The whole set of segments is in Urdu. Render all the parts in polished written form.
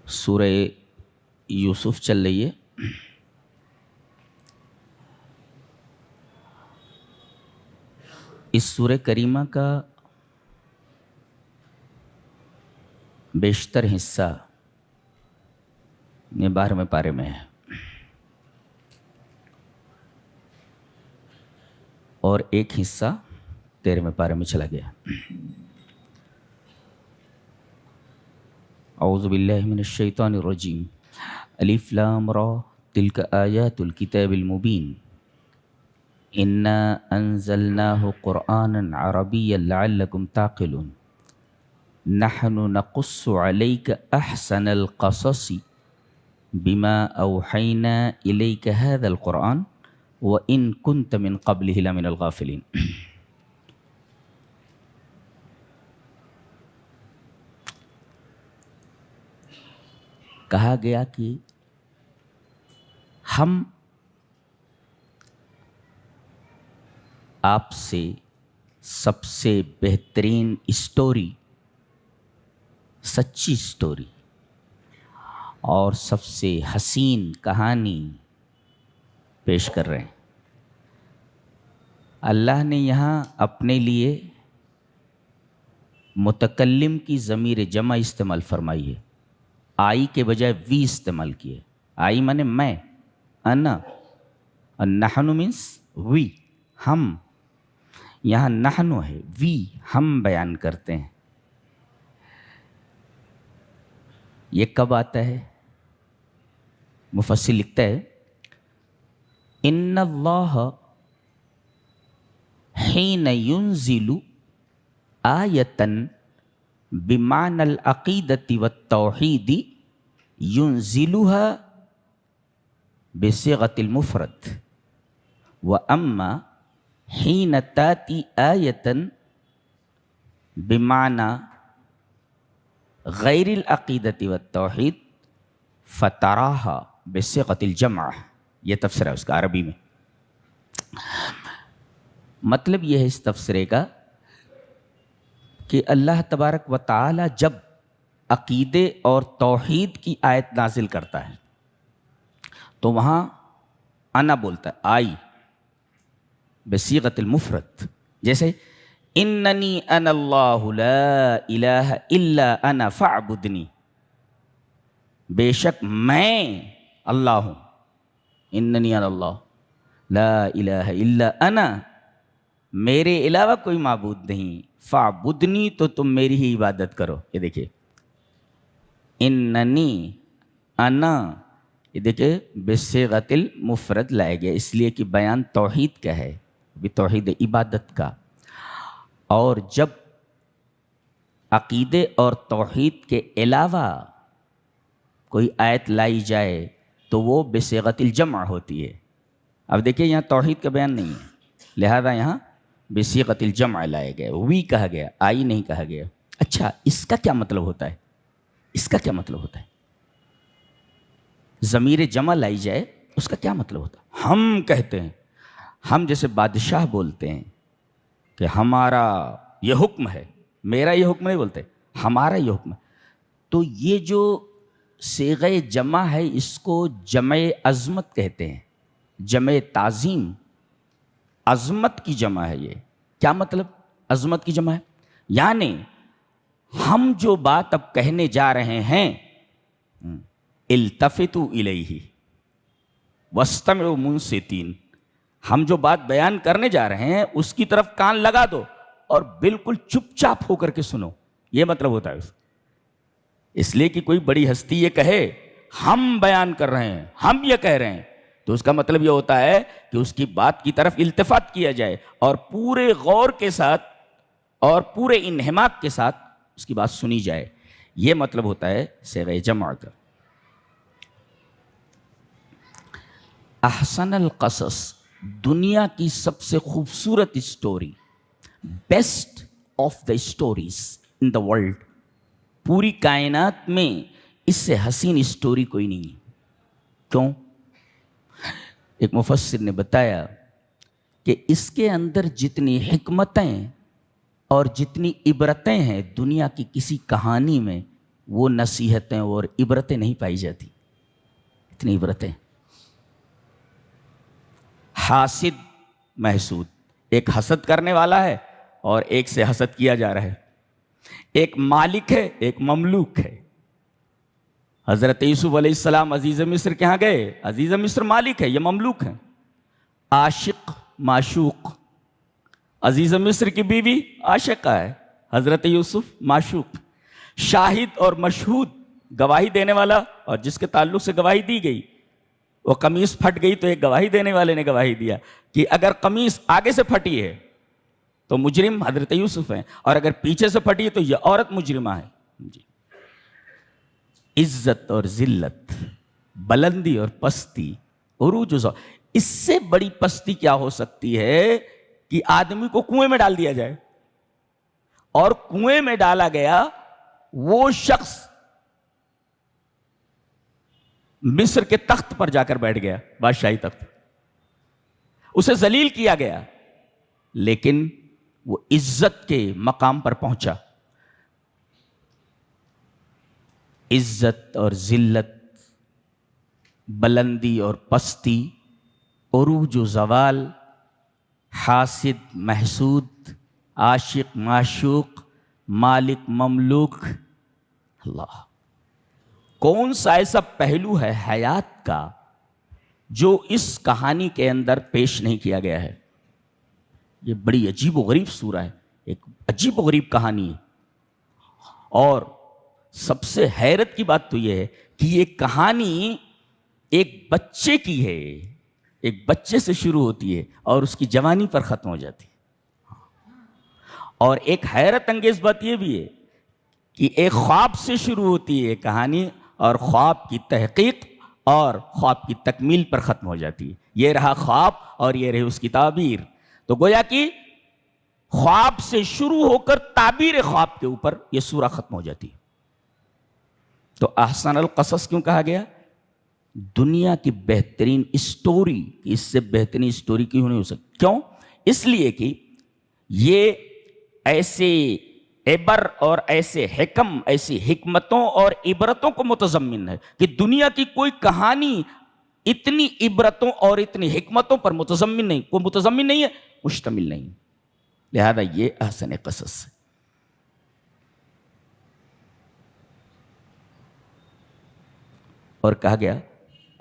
سورہ یوسف چل رہی ہے. اس سورہ کریمہ کا بیشتر حصہ یہ 12ویں پارے میں ہے اور ایک حصہ 13ویں پارے میں چلا گیا. اعوذ باللہ من الشیطان الرجیم. الف لام را تلک آیات الکتاب المبین انا انزلناہ قرآنا عربیا لعلکم تعقلون نحن نقص علیک احسن القصص بما اوحینا الیک هذا القرآن وان کنت من قبلہ لمن الغافلین. کہا گیا کہ ہم آپ سے سب سے بہترین اسٹوری، سچی اسٹوری اور سب سے حسین کہانی پیش کر رہے ہیں. اللہ نے یہاں اپنے لیے متکلم کی ضمیر جمع استعمال فرمائی ہے. آئی کے بجائے وی استعمال کیے. آئی مانے میں، انا، اور نحن مینس وی، ہم. یہاں نحن ہے، وی، ہم بیان کرتے ہیں. یہ کب آتا ہے؟ مفسر لکھتا ہے ان اللہ حین ینزل آیۃ بمعنى العقیدۃ والتوحید ينزلها بصيغة المفرد واما حين تاتي آیۃ بمعنى غیر العقیدۃ والتوحید فتراها بصيغة الجمع. یہ تفسیر ہے اس کا عربی میں. مطلب یہ ہے اس تفسیرے کا کہ اللہ تبارک و تعالی جب عقیدے اور توحید کی آیت نازل کرتا ہے تو وہاں انا بولتا ہے، آئی، بصیغۃ المفرد. جیسے اننی انا اللہ لا الہ الا انا فاعبدنی، بے شک میں اللہ ہوں. اننی انا اللہ لا الہ الا انا، میرے علاوہ کوئی معبود نہیں. فاعبدنی، تو تم میری ہی عبادت کرو. یہ دیکھیے اننی، انا، یہ دیکھیے بصیغۃ المفرد لایا گیا اس لیے کہ بیان توحید کا ہے، بھی توحید عبادت کا. اور جب عقیدے اور توحید کے علاوہ کوئی آیت لائی جائے تو وہ بصیغۃ الجمع ہوتی ہے. اب دیکھیے یہاں توحید کا بیان نہیں ہے، لہذا یہاں بصیغۃ الجمع لایا گیا، وی کہا گیا، آئی نہیں کہا گیا. اچھا، اس کا کیا مطلب ہوتا ہے؟ اس کا کیا مطلب ہوتا ہے؟ ضمیر جمع لائی جائے اس کا کیا مطلب ہوتا ہے؟ ہم کہتے ہیں، ہم جیسے بادشاہ بولتے ہیں کہ ہمارا یہ حکم ہے، میرا یہ حکم نہیں بولتے، ہمارا یہ حکم ہے. تو یہ جو صیغہ جمع ہے اس کو جمع عظمت کہتے ہیں، جمع تعظیم. عظمت کی جمع ہے. یہ کیا مطلب عظمت کی جمع ہے؟ یعنی ہم جو بات اب کہنے جا رہے ہیں، التفتوا الیہ واستمعوا منصتین، ہم جو بات بیان کرنے جا رہے ہیں اس کی طرف کان لگا دو اور بالکل چپ چاپ ہو کر کے سنو. یہ مطلب ہوتا ہے. اس لیے کہ کوئی بڑی ہستی یہ کہے ہم بیان کر رہے ہیں، ہم یہ کہہ رہے ہیں، تو اس کا مطلب یہ ہوتا ہے کہ اس کی بات کی طرف التفات کیا جائے اور پورے غور کے ساتھ اور پورے انہماک کے ساتھ اس کی بات سنی جائے. یہ مطلب ہوتا ہے صیغہ جمع کا. احسن القصص، دنیا کی سب سے خوبصورت story, best of the stories in the world. پوری کائنات میں اس سے حسین اسٹوری کوئی نہیں ہے. کیوں؟ ایک مفسر نے بتایا کہ اس کے اندر جتنی حکمتیں اور جتنی عبرتیں ہیں دنیا کی کسی کہانی میں وہ نصیحتیں اور عبرتیں نہیں پائی جاتی. اتنی عبرتیں. حاسد محسود، ایک حسد کرنے والا ہے اور ایک سے حسد کیا جا رہا ہے. ایک مالک ہے، ایک مملوک ہے. حضرت یوسف علیہ السلام عزیز مصر کے ہاں گئے. عزیز مصر مالک ہے، یہ مملوک ہے. عاشق معشوق، عزیز مصر کی بیوی عاشقہ ہے، حضرت یوسف معشوق. شاہد اور مشہود، گواہی دینے والا اور جس کے تعلق سے گواہی دی گئی. وہ قمیص پھٹ گئی تو ایک گواہی دینے والے نے گواہی دیا کہ اگر قمیص آگے سے پھٹی ہے تو مجرم حضرت یوسف ہیں، اور اگر پیچھے سے پھٹی ہے تو یہ عورت مجرمہ ہے. جی. عزت اور ذلت، بلندی اور پستی، عروج و زوال. اس سے بڑی پستی کیا ہو سکتی ہے کہ آدمی کو کنویں میں ڈال دیا جائے، اور کنویں میں ڈالا گیا وہ شخص مصر کے تخت پر جا کر بیٹھ گیا، بادشاہی تخت. اسے ذلیل کیا گیا لیکن وہ عزت کے مقام پر پہنچا. عزت اور ذلت، بلندی اور پستی، عروج و زوال، حاسد محسود، عاشق معشوق، مالک مملوک. اللہ، کون سا ایسا پہلو ہے حیات کا جو اس کہانی کے اندر پیش نہیں کیا گیا ہے؟ یہ بڑی عجیب و غریب سورہ ہے، ایک عجیب و غریب کہانی ہے. اور سب سے حیرت کی بات تو یہ ہے کہ یہ کہانی ایک بچے کی ہے، ایک بچے سے شروع ہوتی ہے اور اس کی جوانی پر ختم ہو جاتی ہے. اور ایک حیرت انگیز بات یہ بھی ہے کہ ایک خواب سے شروع ہوتی ہے کہانی اور خواب کی تحقیق اور خواب کی تکمیل پر ختم ہو جاتی ہے. یہ رہا خواب اور یہ رہی اس کی تعبیر. تو گویا کہ خواب سے شروع ہو کر تعبیر خواب کے اوپر یہ سورہ ختم ہو جاتی ہے. تو احسن القصص کیوں کہا گیا؟ دنیا کی بہترین اسٹوری، اس سے بہترین اسٹوری کیوں نہیں ہو سکتی؟ کیوں؟ اس لیے کہ یہ ایسے عبر اور ایسے حکم، ایسی حکمتوں اور عبرتوں کو متضمن ہے کہ دنیا کی کوئی کہانی اتنی عبرتوں اور اتنی حکمتوں پر متضمن نہیں ہے، مشتمل نہیں. لہذا یہ احسن قصص ہے. اور کہا گیا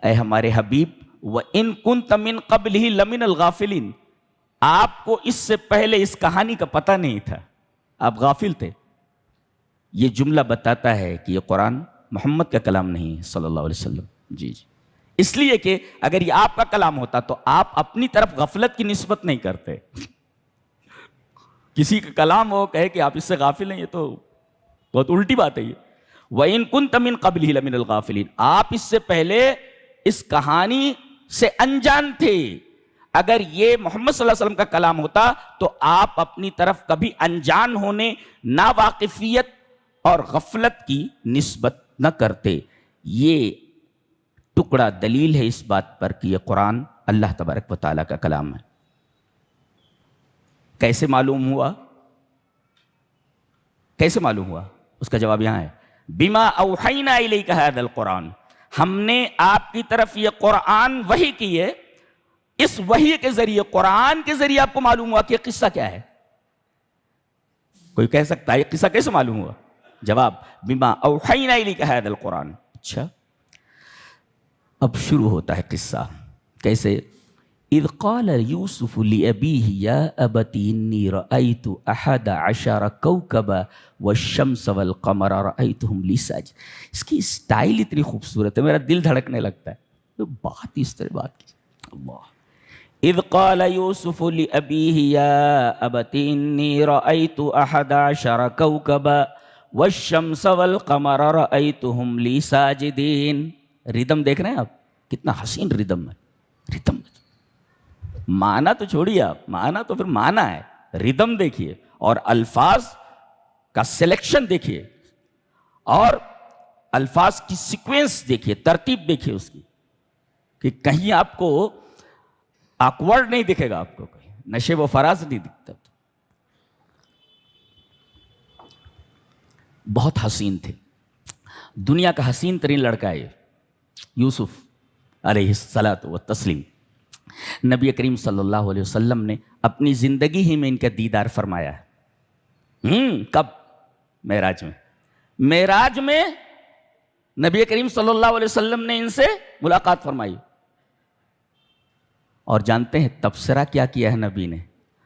اے ہمارے حبیب وَإِن كُنْتَ مِن قَبْلِهِ لَمِنَ الْغَافِلِينَ، آپ کو اس سے پہلے اس کہانی کا پتہ نہیں تھا، آپ غافل تھے. یہ جملہ بتاتا ہے کہ یہ قرآن محمد کا کلام نہیں ہے صلی اللہ علیہ وسلم. جی جی، اس لیے کہ اگر یہ آپ کا کلام ہوتا تو آپ اپنی طرف غفلت کی نسبت نہیں کرتے. کسی کا کلام ہو کہے کہ آپ اس سے غافل ہیں، یہ تو بہت الٹی بات ہے. یہ وَإِن كُنْتَ مِن قَبْلِهِ لَمِنَ الْغَافِلِينَ، آپ اس سے پہلے اس کہانی سے انجان تھے. اگر یہ محمد صلی اللہ علیہ وسلم کا کلام ہوتا تو آپ اپنی طرف کبھی انجان ہونے، ناواقفیت اور غفلت کی نسبت نہ کرتے. یہ ٹکڑا دلیل ہے اس بات پر کہ یہ قرآن اللہ تبارک و تعالیٰ کا کلام ہے. کیسے معلوم ہوا؟ کیسے معلوم ہوا؟ اس کا جواب یہاں ہے، بما اوحینا الیک ھذا القرآن، ہم نے آپ کی طرف یہ قرآن وحی کی ہے. اس وحی کے ذریعے، قرآن کے ذریعے آپ کو معلوم ہوا کہ یہ قصہ کیا ہے. کوئی کہہ سکتا ہے یہ قصہ کیسے معلوم ہوا؟ جواب، بما اوحینا الیک ھذا القرآن. اچھا، اب شروع ہوتا ہے قصہ. کیسے؟ اذ قال یوسف لأبیہ یا ابت انی رأیت احد عشر کوکبا والشمس والقمر رأیتهم لی ساجدین. اس کی سٹائل اتنی خوبصورت ہے، میرا دل دھڑکنے لگتا ہے. بات اس طرح بات کی. اللہ. اذ قال یوسف لأبیہ یا ابت انی رأیت احد عشر کوکبا والشمس والقمر رأیتهم لی ساجدین. ردم دیکھ رہے ہیں آپ؟ کتنا حسین ردم ہے. ردم معنی تو چھوڑیے آپ، معنی تو پھر معنی ہے. ردم دیکھیے اور الفاظ کا سلیکشن دیکھیے اور الفاظ کی سیکوینس دیکھیے، ترتیب دیکھیے اس کی، کہ کہیں آپ کو آکورڈ نہیں دکھے گا، آپ کو کہیں نشیب و فراز نہیں دکھتا. بہت حسین تھے. دنیا کا حسین ترین لڑکا ہے یوسف علیہ الصلاۃ والتسلیم. نبی کریم صلی اللہ علیہ وسلم نے اپنی زندگی ہی میں ان کا دیدار فرمایا ہے. کب؟ معراج میں. معراج میں نبی کریم صلی اللہ علیہ وسلم نے ان سے ملاقات فرمائی. اور جانتے ہیں تبصرہ کیا کیا ہے نبی نے؟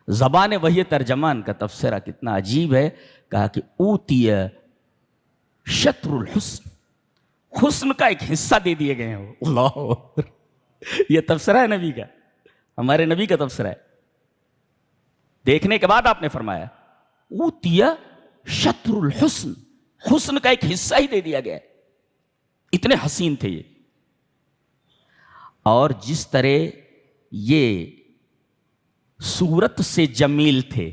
زبان وحی ترجمان کا تبصرہ کتنا عجیب ہے. کہا کہ اوتی شطر الحسن، حسن کا ایک حصہ دے دیے گئے ہیں. اللہ، یہ تبصرہ ہے نبی کا، ہمارے نبی کا تبصرہ ہے. دیکھنے کے بعد آپ نے فرمایا اوتی شطر الحسن، حسن کا ایک حصہ ہی دے دیا گیا. اتنے حسین تھے یہ. اور جس طرح یہ صورت سے جمیل تھے،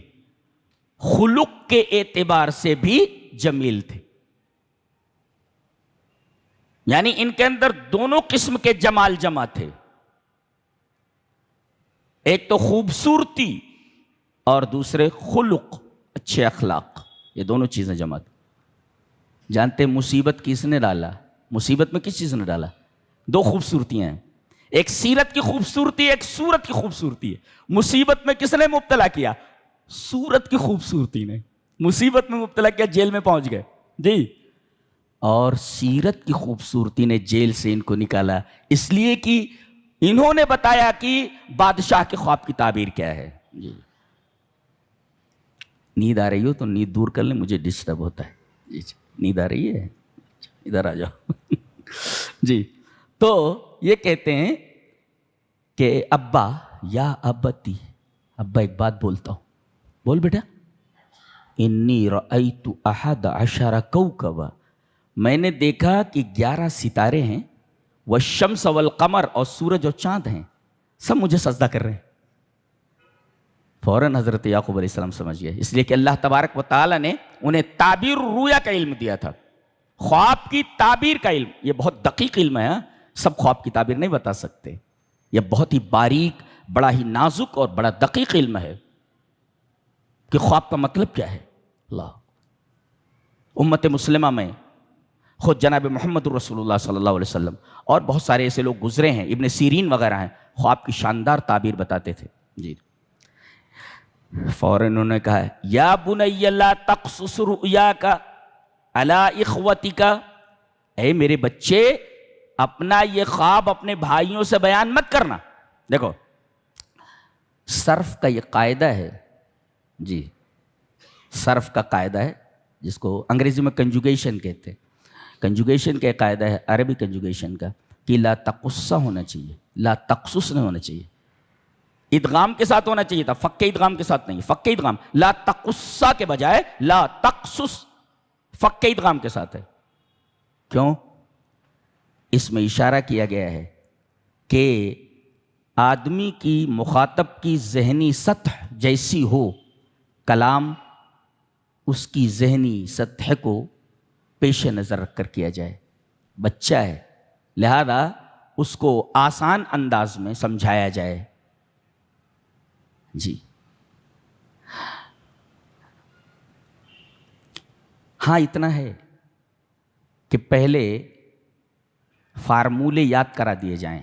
خلق کے اعتبار سے بھی جمیل تھے. یعنی ان کے اندر دونوں قسم کے جمال جمع تھے. ایک تو خوبصورتی اور دوسرے خلق، اچھے اخلاق. یہ دونوں چیزیں جمع تھیں. جانتے مصیبت کس نے ڈالا؟ مصیبت میں کس چیز نے ڈالا؟ دو خوبصورتیاں ہیں، ایک سیرت کی خوبصورتی، ایک صورت کی خوبصورتی ہے. مصیبت میں کس نے مبتلا کیا؟ صورت کی خوبصورتی نے. مصیبت میں مبتلا کیا، جیل میں پہنچ گئے جی. اور سیرت کی خوبصورتی نے جیل سے ان کو نکالا، اس لیے کہ انہوں نے بتایا کہ بادشاہ کے خواب کی تعبیر کیا ہے. جی نیند آ رہی ہو تو نیند دور کر لیں، مجھے ڈسٹرب ہوتا ہے. جی نیند آ رہی ہے، ادھر آ جاؤ. جی تو یہ کہتے ہیں کہ ابا یا ابتی، ابا ایک بات بولتا ہوں، بول بیٹا. انی رأیت 11 کوکبا، میں نے دیکھا کہ 11 ستارے ہیں. والشمس والقمر، اور سورج اور چاند ہیں، سب مجھے سجدہ کر رہے ہیں. فوراً حضرت یعقوب علیہ السلام سمجھ گئے، اس لیے کہ اللہ تبارک و تعالیٰ نے انہیں تعبیر رویا کا علم دیا تھا، خواب کی تعبیر کا علم. یہ بہت دقیق علم ہے، سب خواب کی تعبیر نہیں بتا سکتے. یہ بہت ہی باریک، بڑا ہی نازک اور بڑا دقیق علم ہے کہ خواب کا مطلب کیا ہے. اللہ، امت مسلمہ میں خود جناب محمد رسول اللہ صلی اللہ علیہ وسلم اور بہت سارے ایسے لوگ گزرے ہیں، ابن سیرین وغیرہ ہیں، خواب کی شاندار تعبیر بتاتے تھے. جی فوراً انہوں نے کہا یا بنی لا تقصص رؤیاک علی اخوتک، اے میرے بچے اپنا یہ خواب اپنے بھائیوں سے بیان مت کرنا. دیکھو صرف کا یہ قاعدہ ہے، جی صرف کا قاعدہ ہے جس کو انگریزی میں کنجوگیشن کہتے ہیں. کنجوگیشن کا قاعدہ ہے عربی کنجوگیشن کا کہ لا تقص ہونا چاہیے، لا تقصص نہیں ہونا چاہیے. ادغام کے ساتھ ہونا چاہیے تھا، فک ادغام کے ساتھ نہیں. فک ادغام لا تقص کے بجائے لا تقصص فک ادغام کے ساتھ ہے. کیوں؟ اس میں اشارہ کیا گیا ہے کہ آدمی کی مخاطب کی ذہنی سطح جیسی ہو، کلام اس کی ذہنی سطح کو پیش نظر رکھ کر کیا جائے. بچہ ہے لہذا اس کو آسان انداز میں سمجھایا جائے. جی ہاں اتنا ہے کہ پہلے فارمولے یاد کرا دیے جائیں،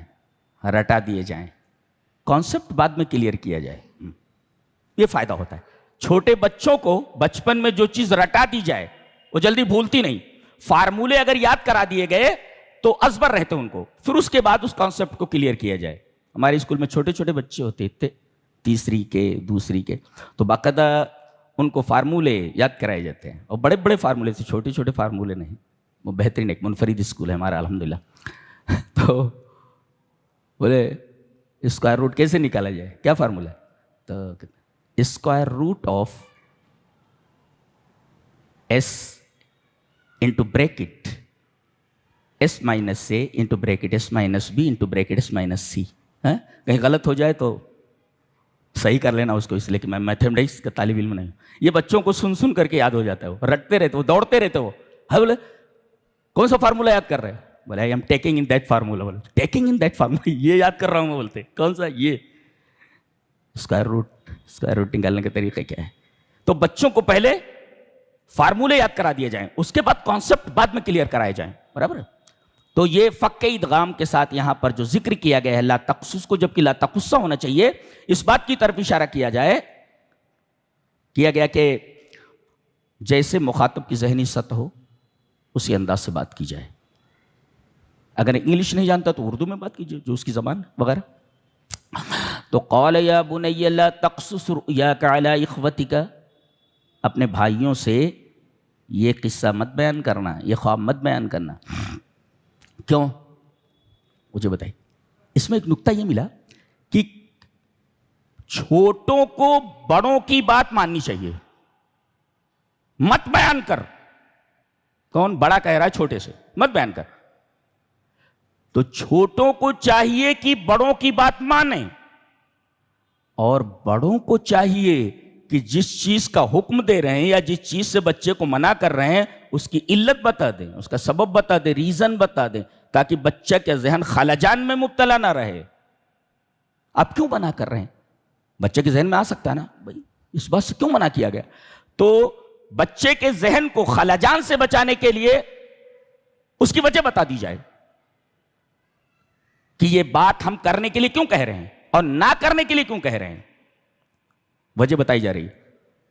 رٹا دیے جائیں، کانسیپٹ بعد میں کلیئر کیا جائے. یہ فائدہ ہوتا ہے. چھوٹے بچوں کو بچپن میں جو چیز رٹا دی جائے وہ جلدی بھولتی نہیں. فارمولے اگر یاد کرا دیے گئے تو ازبر رہتے ان کو، پھر اس کے بعد اس کانسیپٹ کو کلیئر کیا جائے. ہمارے اسکول میں چھوٹے چھوٹے بچے ہوتے تھے، تیسری کے دوسری کے، تو باقاعدہ ان کو فارمولے یاد کرائے جاتے ہیں، اور بڑے بڑے فارمولے سے، چھوٹے چھوٹے فارمولے نہیں. وہ بہترین ایک منفرد اسکول ہے ہمارا الحمدللہ. تو بولے اسکوائر روٹ کیسے نکالا جائے، کیا فارمولہ ہے؟ تو square root of s into bracket s minus a into bracket s minus b into bracket s minus c. کہیں غلط ہو جائے تو صحیح کر لینا اس کو، اس لیے کہ میں میتھمیٹکس کا طالب علم نہیں ہوں. یہ بچوں کو سن سن کر کے یاد ہو جاتا ہے، وہ رٹتے رہتے، وہ دوڑتے رہتے. وہ ہے بولے کون سا فارمولہ یاد کر رہے ہیں؟ بولے I am taking in that formula. بولے ٹیکنگ ان دیٹ فارمولہ، یہ یاد کر رہا ہوں میں. بولتے کون سا؟ یہ اسکوائر روٹ نکالنے کا طریقہ کیا ہے. تو بچوں کو پہلے فارمولے یاد کرا دیے جائیں، اس کے بعد کانسیپٹ بعد میں کلیئر کرائے جائیں. برابر. تو یہ فک ادغام کے ساتھ یہاں پر جو ذکر کیا گیا ہے لا تقصص کو، جبکہ لا تقصہ ہونا چاہیے، اس بات کی طرف اشارہ کیا گیا کہ جیسے مخاطب کی ذہنی سطح ہو اسی انداز سے بات کی جائے. اگر انگلش نہیں جانتا تو اردو میں بات کیجیے جو اس کی زبان وغیرہ. تو قال یا بنی لا تقصص رؤیاک علی اخوتک، اپنے بھائیوں سے یہ قصہ مت بیان کرنا، یہ خواب مت بیان کرنا. کیوں؟ مجھے بتائیے. اس میں ایک نکتہ یہ ملا کہ چھوٹوں کو بڑوں کی بات ماننی چاہیے، مت بیان کر. کون بڑا کہہ رہا ہے چھوٹے سے مت بیان کر؟ تو چھوٹوں کو چاہیے کہ بڑوں کی بات مانیں، اور بڑوں کو چاہیے کہ جس چیز کا حکم دے رہے ہیں یا جس چیز سے بچے کو منع کر رہے ہیں اس کی علت بتا دیں، اس کا سبب بتا دیں، ریزن بتا دیں، تاکہ بچہ کے ذہن خلجان میں مبتلا نہ رہے. آپ کیوں منع کر رہے ہیں؟ بچے کے ذہن میں آ سکتا ہے نا بھائی اس بات سے کیوں منع کیا گیا. تو بچے کے ذہن کو خلجان سے بچانے کے لیے اس کی وجہ بتا دی جائے کہ یہ بات ہم کرنے کے لیے کیوں کہہ رہے ہیں اور نہ کرنے کے لیے کیوں کہہ رہے ہیں. وجہ بتائی جا رہی ہے.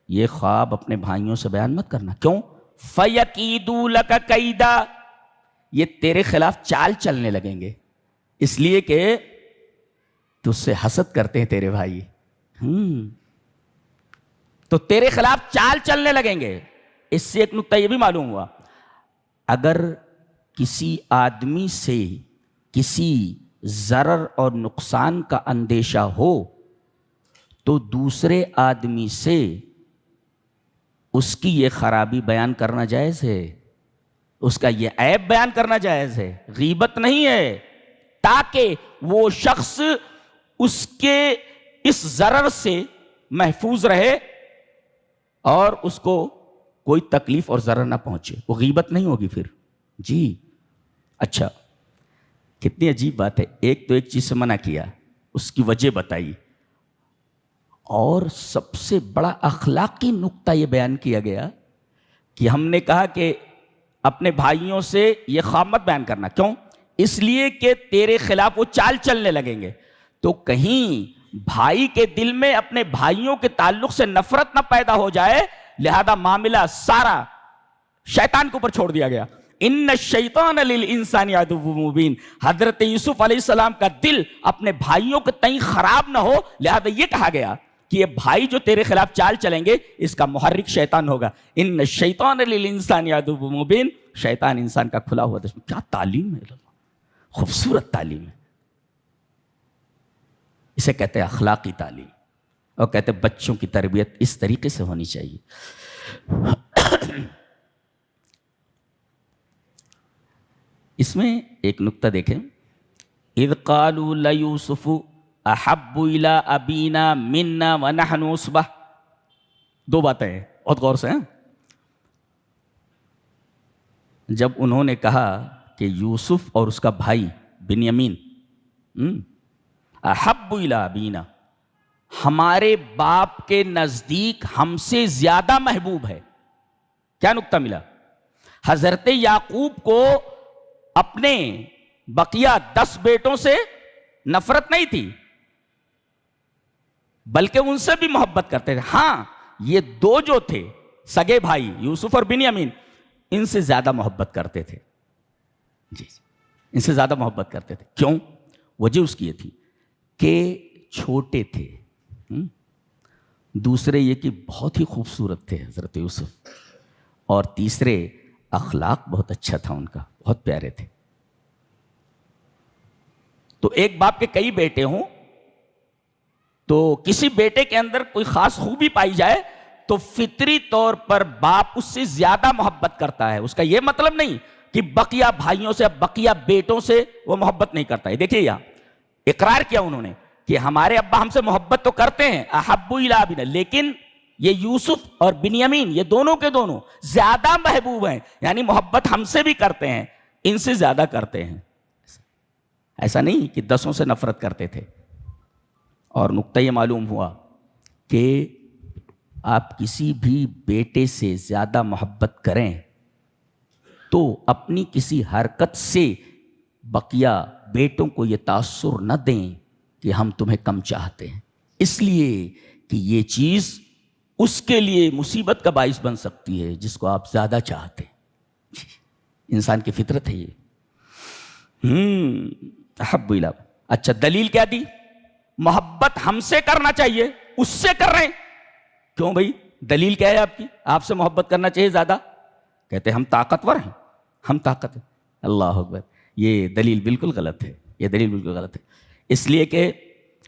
یہ خواب اپنے بھائیوں سے بیان مت کرنا. کیوں؟ فَيَكِيدُوا لَكَ كَيْدًا، یہ تیرے خلاف چال چلنے لگیں گے، اس لیے کہ تجھ سے حسد کرتے ہیں تیرے بھائی. تو تیرے خلاف چال چلنے لگیں گے. اس سے ایک نکتہ یہ بھی معلوم ہوا، اگر کسی آدمی سے کسی ضرر اور نقصان کا اندیشہ ہو تو دوسرے آدمی سے اس کی یہ خرابی بیان کرنا جائز ہے، اس کا یہ عیب بیان کرنا جائز ہے، غیبت نہیں ہے، تاکہ وہ شخص اس کے اس ضرر سے محفوظ رہے اور اس کو کوئی تکلیف اور ضرر نہ پہنچے. وہ غیبت نہیں ہوگی پھر. جی اچھا، کتنی عجیب بات ہے. ایک تو ایک چیز سے منع کیا، اس کی وجہ بتائی، اور سب سے بڑا اخلاقی نقطہ یہ بیان کیا گیا کہ ہم نے کہا کہ اپنے بھائیوں سے یہ خواب مت بیان کرنا. کیوں؟ اس لیے کہ تیرے خلاف وہ چال چلنے لگیں گے. تو کہیں بھائی کے دل میں اپنے بھائیوں کے تعلق سے نفرت نہ پیدا ہو جائے، لہذا معاملہ سارا شیطان کے اوپر چھوڑ دیا گیا. ان الشیطان للانسان عدو مبین. حضرت یوسف علیہ السلام کا دل اپنے بھائیوں کے تئیں خراب نہ ہو، لہذا یہ کہا گیا کہ یہ بھائی جو تیرے خلاف چال چلیں گے اس کا محرک شیطان ہوگا. ان الشیطان للانسان عدو مبین. شیطان انسان کا کھلا ہوا دشمن. کیا تعلیم ہے، خوبصورت تعلیم ہے. اسے کہتے ہیں اخلاقی تعلیم، اور کہتے ہیں بچوں کی تربیت اس طریقے سے ہونی چاہیے. اس میں ایک نکتہ دیکھیں. اذ قالوا لیوسف احب الی ابینا منا ونحن عصبہ. دو باتیں ہیں، بہت غور سے ہیں. جب انہوں نے کہا کہ یوسف اور اس کا بھائی بنیامین احب الی ابینا، ہمارے باپ کے نزدیک ہم سے زیادہ محبوب ہے. کیا نکتہ ملا؟ حضرت یعقوب کو اپنے بقیہ 10 بیٹوں سے نفرت نہیں تھی، بلکہ ان سے بھی محبت کرتے تھے. ہاں یہ 2 جو تھے سگے بھائی یوسف اور بنیامین، ان سے زیادہ محبت کرتے تھے. جی ان سے زیادہ محبت کرتے تھے. کیوں؟ وجہ اس کی یہ تھی کہ چھوٹے تھے. دوسرے یہ کہ بہت ہی خوبصورت تھے حضرت یوسف، اور تیسرے اخلاق بہت اچھا تھا ان کا، بہت پیارے تھے. تو ایک باپ کے کئی بیٹے ہوں تو کسی بیٹے کے اندر کوئی خاص خوبی پائی جائے تو فطری طور پر باپ اس سے زیادہ محبت کرتا ہے. اس کا یہ مطلب نہیں کہ بقیہ بھائیوں سے، بقیہ بیٹوں سے وہ محبت نہیں کرتا ہے. دیکھیے یہاں اقرار کیا انہوں نے کہ ہمارے ابا ہم سے محبت تو کرتے ہیں، احب الی ابینا، لیکن یہ یوسف اور بنیامین یہ دونوں کے دونوں زیادہ محبوب ہیں، یعنی محبت ہم سے بھی کرتے ہیں، ان سے زیادہ کرتے ہیں. ایسا نہیں کہ 10 سے نفرت کرتے تھے. اور نقطہ یہ معلوم ہوا کہ آپ کسی بھی بیٹے سے زیادہ محبت کریں تو اپنی کسی حرکت سے بقیہ بیٹوں کو یہ تاثر نہ دیں کہ ہم تمہیں کم چاہتے ہیں، اس لیے کہ یہ چیز اس کے لیے مصیبت کا باعث بن سکتی ہے جس کو آپ زیادہ چاہتے ہیں۔ انسان کی فطرت ہے یہ۔ احب الی۔ اچھا دلیل کیا دی؟ محبت ہم سے کرنا چاہیے، اس سے کر رہے ہیں کیوں بھائی؟ دلیل کیا ہے آپ کی؟ آپ سے محبت کرنا چاہیے زیادہ؟ کہتے ہیں ہم طاقتور ہیں، ہم طاقت ہیں۔ اللہ اکبر، یہ دلیل بالکل غلط ہے، یہ دلیل بالکل غلط ہے، اس لیے کہ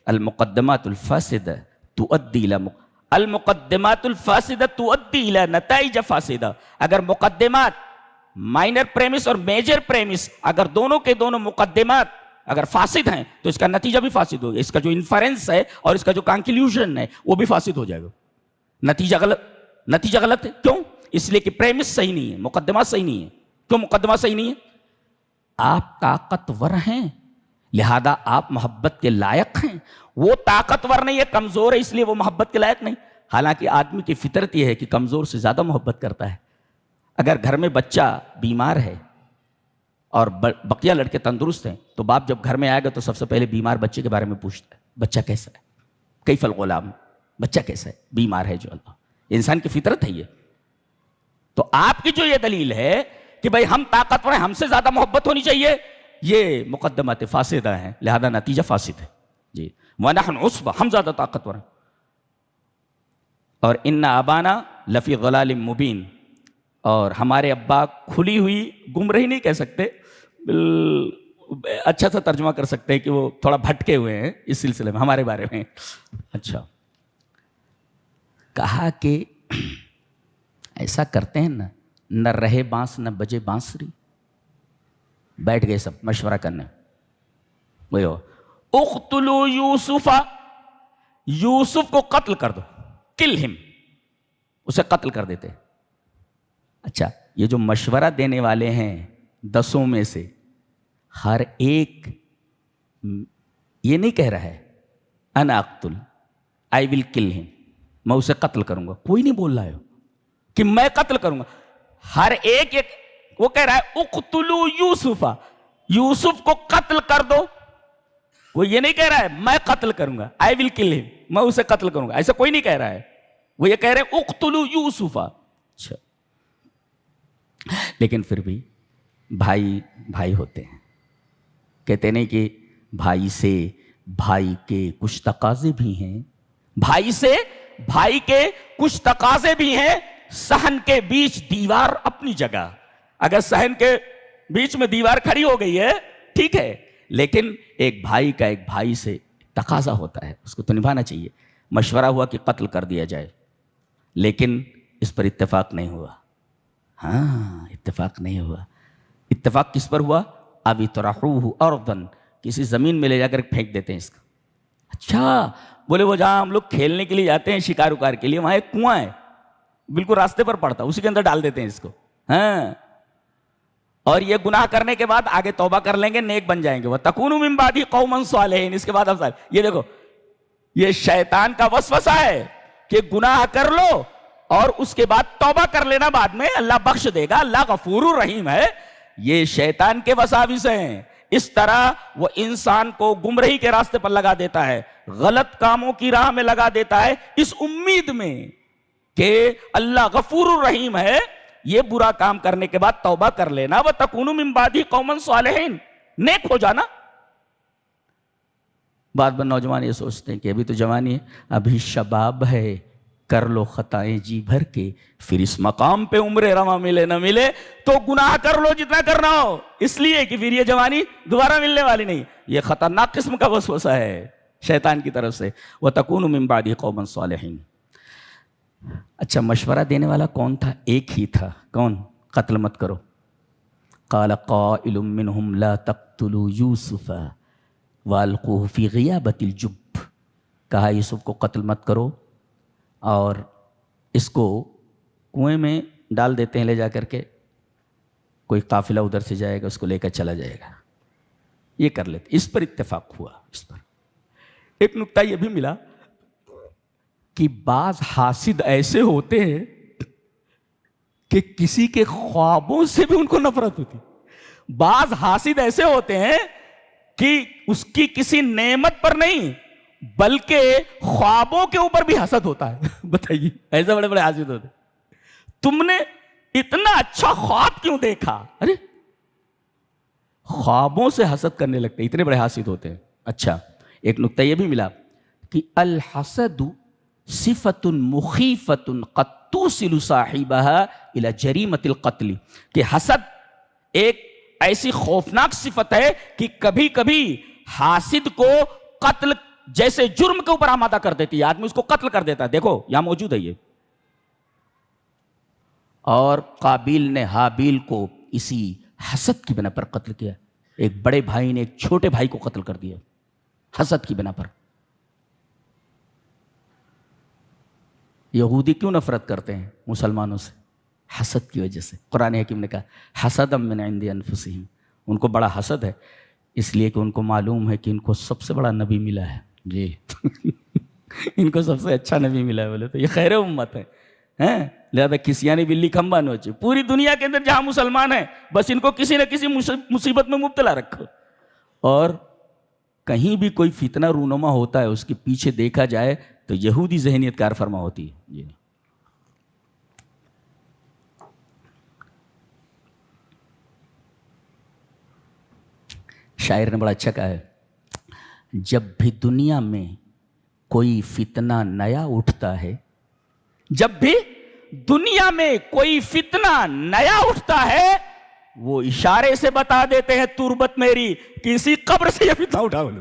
المقدمات الفاسدہ تؤدی الی المقدمات الفاسدہ تؤدی الی نتائج فاسدہ۔ اگر مقدمات مائنر پریمس اور میجر پریمس، اگر دونوں کے دونوں مقدمات اگر فاسد ہیں تو اس کا نتیجہ بھی فاسد ہوگا، اس کا جو انفرنس ہے اور اس کا جو کنکلوژن ہے وہ بھی فاسد ہو جائے گا۔ نتیجہ غلط ہے، کیوں؟ اس لیے کہ پریمس صحیح نہیں ہے، مقدمات صحیح نہیں ہے۔ کیوں مقدمات صحیح نہیں ہے؟ آپ طاقتور ہیں لہذا آپ محبت کے لائق ہیں، وہ طاقتور نہیں ہے، کمزور ہے، اس لیے وہ محبت کے لائق نہیں۔ حالانکہ آدمی کی فطرت یہ ہے کہ کمزور سے زیادہ محبت کرتا ہے۔ اگر گھر میں بچہ بیمار ہے اور بقیہ لڑکے تندرست ہیں تو باپ جب گھر میں آئے گا تو سب سے پہلے بیمار بچے کے بارے میں پوچھتا ہے، بچہ کیسا ہے؟ کیف الغلام، بچہ کیسا ہے؟ بیمار ہے جو اللہ، انسان کی فطرت ہے یہ۔ تو آپ کی جو یہ دلیل ہے کہ بھائی ہم طاقتور ہیں، ہم سے زیادہ محبت ہونی چاہیے، یہ مقدمات فاسدہ ہیں لہذا نتیجہ فاسد ہے۔ جی وَنَحْنُ عُصْبَةٌ، ہم زیادہ طاقتور ہیں۔ اور إِنَّ أَبَانَا لَفِي ضَلَالٍ مُبِينٍ، اور ہمارے ابا کھلی ہوئی گمراہی نہیں کہہ سکتے، اچھا سا ترجمہ کر سکتے ہیں کہ وہ تھوڑا بھٹکے ہوئے ہیں اس سلسلے میں ہمارے بارے میں۔ اچھا کہا کہ ایسا کرتے ہیں نا، نہ رہے بانس نہ بجے بانسری۔ بیٹھ گئے سب مشورہ کرنے، اقتلوا یوسف، یوسف کو قتل کر دو، کل ہم، اسے قتل کر دیتے۔ اچھا یہ جو مشورہ دینے والے ہیں 10 میں سے ہر ایک یہ نہیں کہہ رہا ہے انا اقتل، آئی ول کل ہم، میں اسے قتل کروں گا، کوئی نہیں بول رہا ہے کہ میں قتل کروں گا۔ ہر ایک وہ کہہ رہا ہے اقتلوا یوسف، یوسف کو قتل کر دو۔ وہ یہ نہیں کہہ رہا ہے میں قتل کروں گا، آئی ول کل ہم، میں اسے قتل کروں گا، ایسا کوئی نہیں کہہ رہا ہے۔ وہ یہ کہہ رہے ہیں اقتلوا یوسف۔ اچھا لیکن پھر بھی بھائی بھائی ہوتے ہیں، کہتے نہیں کہ بھائی سے بھائی کے کچھ تقاضے بھی ہیں، بھائی سے بھائی کے کچھ تقاضے بھی ہیں۔ صحن کے بیچ دیوار اپنی جگہ، اگر صحن کے بیچ میں دیوار کھڑی ہو گئی ہے ٹھیک ہے، لیکن ایک بھائی کا ایک بھائی سے تقاضا ہوتا ہے، اس کو تو نبھانا چاہیے۔ مشورہ ہوا کہ قتل کر دیا جائے، لیکن اس پر اتفاق نہیں ہوا۔ ہاں اتفاق نہیں ہوا۔ اتفاق کس پر ہوا؟ اب اطرحوہ ارضاً، کسی زمین میں لے جا کر پھینک دیتے ہیں اس کا۔ اچھا بولے وہ جہاں ہم لوگ کھیلنے کے لیے جاتے ہیں شکار وکار کے لیے، وہاں ایک کنواں ہے بالکل راستے پر پڑتا، اسی کے اندر ڈال دیتے ہیں اس کو۔ ہاں اور یہ گناہ کرنے کے بعد آگے توبہ کر لیں گے، نیک بن جائیں گے، وَتَكُونُوا مِن بَعْدِهِ قَوْمًا صَالِحِينَ، اس کے بعد اب یہ دیکھو یہ شیطان کا وسوسہ ہے کہ گناہ کر لو اور اس کے بعد توبہ کر لینا، بعد میں اللہ بخش دے گا، اللہ غفور الرحیم ہے۔ یہ شیطان کے وساوس ہیں، اس طرح وہ انسان کو گمراہی کے راستے پر لگا دیتا ہے، غلط کاموں کی راہ میں لگا دیتا ہے، اس امید میں کہ اللہ غفور الرحیم ہے، یہ برا کام کرنے کے بعد توبہ کر لینا، وَتَكُونُوا مِن بَعْدِهِ قَوْمًا صَالِحِينَ، نیک ہو جانا۔ بعد میں نوجوان یہ سوچتے ہیں کہ ابھی تو جوانی ہے، ابھی شباب ہے، کر لو خطائیں جی بھر کے، پھر اس مقام پہ عمر رواں ملے نہ ملے تو گناہ کر لو جتنا کرنا ہو، اس لیے کہ پھر یہ جوانی دوبارہ ملنے والی نہیں۔ یہ خطرناک قسم کا وسوسہ ہے شیطان کی طرف سے۔ وَتَكُونُوا مِن بَعْدِهِ قَوْمًا صَالِحِينَ۔ اچھا مشورہ دینے والا کون تھا؟ ایک ہی تھا، کون؟ قتل مت کرو۔ قَالَ قَائِلٌ مِّنْهُمْ لَا تَقْتُلُوا يُوسُفَ وَأَلْقُوهُ فِي غِيَابَةِ الْجُبِّ، کہا یوسف کو قتل مت کرو اور اس کو کنویں میں ڈال دیتے ہیں لے جا کر کے، کوئی قافلہ ادھر سے جائے گا اس کو لے کر چلا جائے گا، یہ کر لیتے۔ اس پر اتفاق ہوا۔ اس پر ایک نکتہ یہ بھی ملا کہ بعض حاسد ایسے ہوتے ہیں کہ کسی کے خوابوں سے بھی ان کو نفرت ہوتی. بعض حاسد ایسے ہوتے ہیں کہ اس کی کسی نعمت پر نہیں بلکہ خوابوں کے اوپر بھی حسد ہوتا ہے. بتائیے ایسے بڑے بڑے حاسد ہوتے ہیں. تم نے اتنا اچھا خواب کیوں دیکھا؟ ارے خوابوں سے حسد کرنے لگتے، اتنے بڑے حاسد ہوتے ہیں. اچھا ایک نقطہ یہ بھی ملا کہ الحسد صفت مخیفت قد توصل صاحبها الى جریمۃ القتل، کہ حسد ایک ایسی خوفناک صفت ہے کہ کبھی کبھی حاسد کو قتل جیسے جرم کے اوپر آمادہ کر دیتی ہے، آدمی اس کو قتل کر دیتا ہے. دیکھو یہاں موجود ہے یہ. اور قابیل نے حابیل کو اسی حسد کی بنا پر قتل کیا. ایک بڑے بھائی نے ایک چھوٹے بھائی کو قتل کر دیا حسد کی بنا پر. یہودی کیوں نفرت کرتے ہیں مسلمانوں سے؟ حسد کی وجہ سے. قرآن حکیم نے کہا حسدا من عند انفسہم، ان کو بڑا حسد ہے اس لیے کہ ان کو معلوم ہے کہ ان کو سب سے بڑا نبی ملا ہے. جی ان کو سب سے اچھا نبی ملا ہے. بولے تو یہ خیر امت ہے، لہذا کسیانی بلی کھمبا نوچے. پوری دنیا کے اندر جہاں مسلمان ہیں بس ان کو کسی نہ کسی مصیبت میں مبتلا رکھو. اور کہیں بھی کوئی فتنہ رونما ہوتا ہے اس کے پیچھے دیکھا جائے تو یہودی ذہنیت کار فرما ہوتی ہے. جی شاعر نے بڑا اچھا کہا ہے، جب بھی دنیا میں کوئی فتنہ نیا اٹھتا ہے، جب بھی دنیا میں کوئی فتنہ نیا اٹھتا ہے وہ اشارے سے بتا دیتے ہیں تربت میری کہ اسی قبر سے یہ فتنہ اٹھا. بولے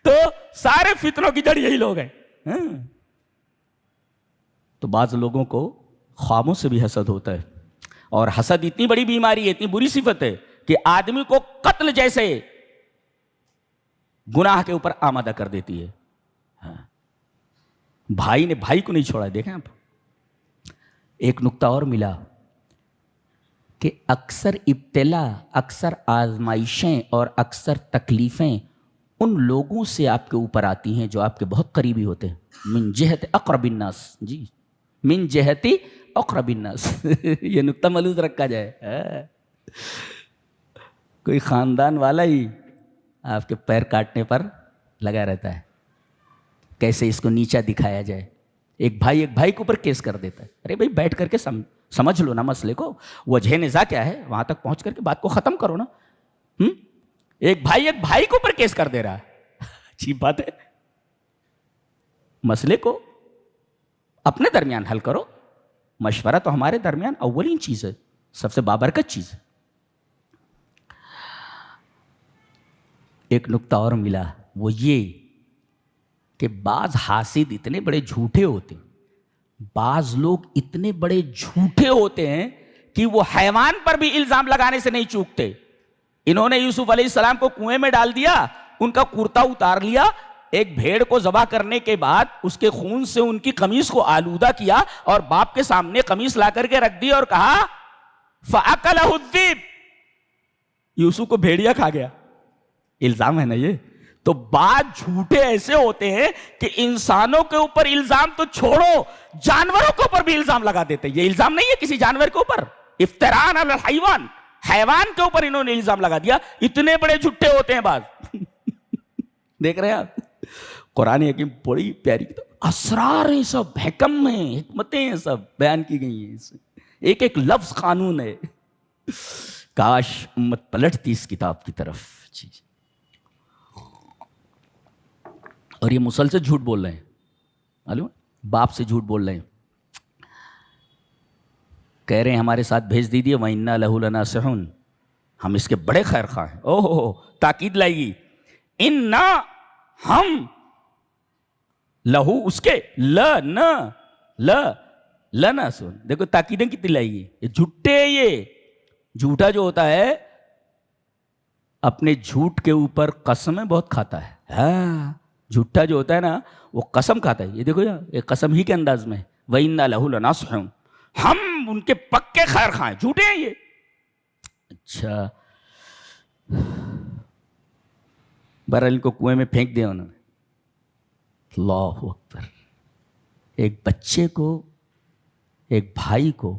تو سارے فتنوں کی جڑ یہی لوگ ہیں. تو بعض لوگوں کو خوابوں سے بھی حسد ہوتا ہے، اور حسد اتنی بڑی بیماری ہے، اتنی بری صفت ہے کہ آدمی کو قتل جیسے گناہ کے اوپر آمادہ کر دیتی ہے. بھائی نے بھائی کو نہیں چھوڑا. دیکھیں آپ ایک نقطہ اور ملا کہ اکثر ابتلا، اکثر آزمائشیں اور اکثر تکلیفیں ان لوگوں سے آپ کے اوپر آتی ہیں جو آپ کے بہت قریبی ہوتے ہیں. من جہت اقرب الناس. جی من جہت اقرب الناس. یہ نقطہ ملحوظ رکھا جائے. کوئی خاندان والا ہی آپ کے پیر کاٹنے پر لگا رہتا ہے، کیسے اس کو نیچا دکھایا جائے. ایک بھائی کے اوپر کیس کر دیتا ہے. ارے بھائی بیٹھ کر کے سمجھ لو نا مسئلے کو، وجہ نزاع کیا ہے وہاں تک پہنچ کر کے بات کو ختم کرو نا. ایک بھائی کے اوپر کیس کر دے رہا ہے. عجیب بات ہے. مسئلے کو اپنے درمیان حل کرو. مشورہ تو ہمارے درمیان اولین چیز ہے، سب سے بابرکت چیز ہے. ایک نقطہ اور ملا، وہ یہ کہ بعض حاسد اتنے بڑے جھوٹے ہوتے ہیں، بعض لوگ اتنے بڑے جھوٹے ہوتے ہیں کہ وہ حیوان پر بھی الزام لگانے سے نہیں چوکتے. انہوں نے یوسف علیہ السلام کو کنویں میں ڈال دیا، ان کا کرتا اتار لیا، ایک بھیڑ کو ذبح کرنے کے بعد اس کے خون سے ان کی قمیص کو آلودہ کیا اور باپ کے سامنے قمیص لا کر کے رکھ دی اور کہا فَأَكَلَهُ الذِّئْبُ، یوسف کو بھیڑیا کھا گیا. الزام ہے نا یہ. تو بعض جھوٹے ایسے ہوتے ہیں کہ انسانوں کے اوپر الزام تو چھوڑو، جانوروں کے اوپر بھی الزام لگا دیتے. یہ الزام نہیں ہے کسی جانور کے اوپر، افتراء علی الحیوان، حیوان کے اوپر انہوں نے الزام لگا دیا. اتنے بڑے جھوٹے ہوتے ہیں بعض. دیکھ رہے ہیں آپ قرآن حکیم بڑی پیاری کتاب، اسرار ہیں سب، حکم ہیں، حکمتیں ہیں سب بیان کی گئی ہیں. ایک ایک لفظ قانون ہے. کاش امت پلٹتی اس کتاب کی طرف. اور یہ مسلسل جھوٹ بول رہے ہیں، معلوم باپ سے جھوٹ بول رہے ہیں، کہہ رہے ہیں ہمارے ساتھ بھیج دیجیے وَإِنَّا لَهُ لَنَاصِحُونَ، ہم اس کے بڑے خیر خواہ ہیں. اوہ تاکید لائے گی، اِنَّا ہم، لہو اس کے، لنا سن. دیکھو تاکیدیں کتنی لائے گی. یہ جھوٹے، یہ جھوٹا جو ہوتا ہے اپنے جھوٹ کے اوپر قسمیں بہت کھاتا ہے. ہاں جھوٹا جو ہوتا ہے نا وہ قسم کھاتا ہے. یہ دیکھو یار یہ قسم ہی کے انداز میں وَإِنَّا لَهُ لَنَاصِحُونَ، ہم ان کے پکے خیر خواہ ہیں. جھوٹے ہیں یہ. اچھا بہرحال ان کو کنویں میں پھینک دیا انہوں نے. اللہ اکبر. ایک بچے کو، ایک بھائی کو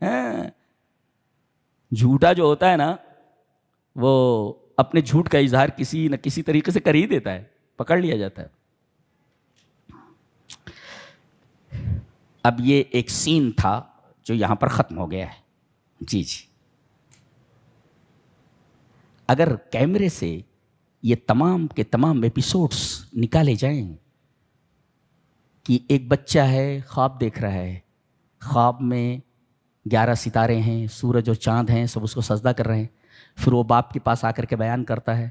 ہاں، جھوٹا جو ہوتا ہے نا وہ اپنے جھوٹ کا اظہار کسی نہ کسی طریقے سے کر ہی دیتا ہے، پکڑ لیا جاتا ہے۔ اب یہ ایک سین تھا جو یہاں پر ختم ہو گیا ہے۔ جی جی، اگر کیمرے سے یہ تمام کے تمام ایپیسوڈز نکالے جائیں کہ ایک بچہ ہے، خواب دیکھ رہا ہے، خواب میں 11 ستارے ہیں، سورج اور چاند ہیں، سب اس کو سجدہ کر رہے ہیں، پھر وہ باپ کے پاس آ کر کے بیان کرتا ہے،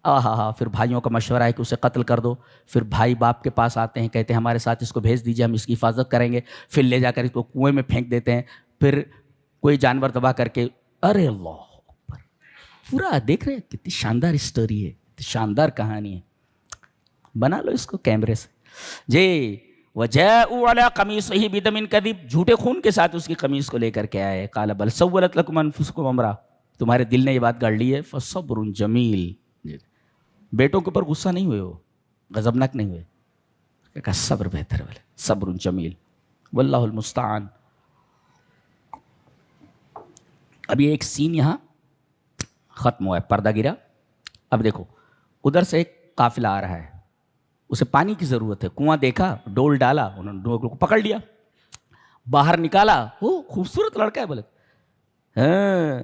ہاں، پھر بھائیوں کا مشورہ ہے کہ اسے قتل کر دو، پھر بھائی باپ کے پاس آتے ہیں، کہتے ہیں ہمارے ساتھ اس کو بھیج دیجیے، ہم اس کی حفاظت کریں گے، پھر لے جا کر اس کو کنویں میں پھینک دیتے ہیں، پھر کوئی جانور تباہ کر کے، ارے اللہ اکبر، پورا دیکھ رہے ہیں، کتنی شاندار اسٹوری ہے، شاندار کہانی ہے، بنا لو اس کو کیمرے سے۔ جی، وَجَاءُوا عَلَىٰ قَمِيصِهِ بِدَمٍ كَذِبٍ، جھوٹے خون کے ساتھ اس کی قمیص کو لے کر کے آئے، قَالَ بَلْ سَوَّلَتْ لَكُمْ أَنفُسُكُمْ أَمْرًا، تمہارے دل نے یہ بات گڑھ لی ہے، فَصَبْرٌ جَمِيلٌ، بیٹوں کے اوپر غصہ نہیں ہوئے، وہ غضبناک نہیں ہوئے، کہا صبر بہتر ہے، صبر جمیل، واللہ المستعان۔ اب یہ ایک سین یہاں ختم ہوا ہے، پردہ گرا۔ اب دیکھو ادھر سے ایک قافلہ آ رہا ہے، اسے پانی کی ضرورت ہے، کنواں دیکھا، ڈول ڈالا، انہوں نے ڈول کو پکڑ لیا، باہر نکالا، وہ خوبصورت لڑکا ہے، بولے ہاں،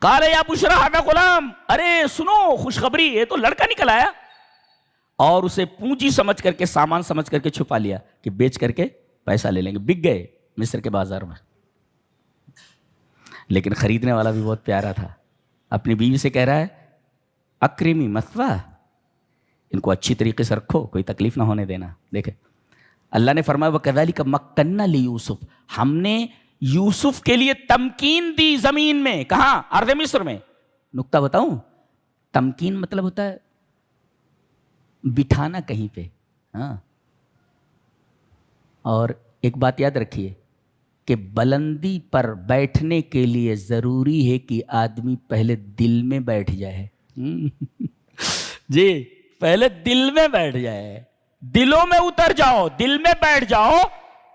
قال یا بشرا ھذا غلام، ارے سنو خوشخبری، یہ تو لڑکا نکل آیا، اور اسے پونجی سمجھ کر کے، سامان سمجھ کر کے چھپا لیا کہ بیچ کر کے پیسہ لے لیں گے، بک گئے مصر کے بازار میں۔ لیکن خریدنے والا بھی بہت پیارا تھا، اپنی بیوی سے کہہ رہا ہے اکرمی مثواہ، ان کو اچھی طریقے سے رکھو، کوئی تکلیف نہ ہونے دینا۔ دیکھیں اللہ نے فرمایا وَكَذَلِكَ مَكَّنَّا لِيُوسُف، ہم نے یوسف کے لیے تمکین دی زمین میں، کہاں؟ ارض مصر میں۔ نکتہ بتاؤں، تمکین مطلب ہوتا ہے بٹھانا کہیں پہ، ہاں، اور ایک بات یاد رکھیے کہ بلندی پر بیٹھنے کے لیے ضروری ہے کہ آدمی پہلے دل میں بیٹھ جائے۔ جی، پہلے دل میں بیٹھ جائے، دلوں میں اتر جاؤ، دل میں بیٹھ جاؤ،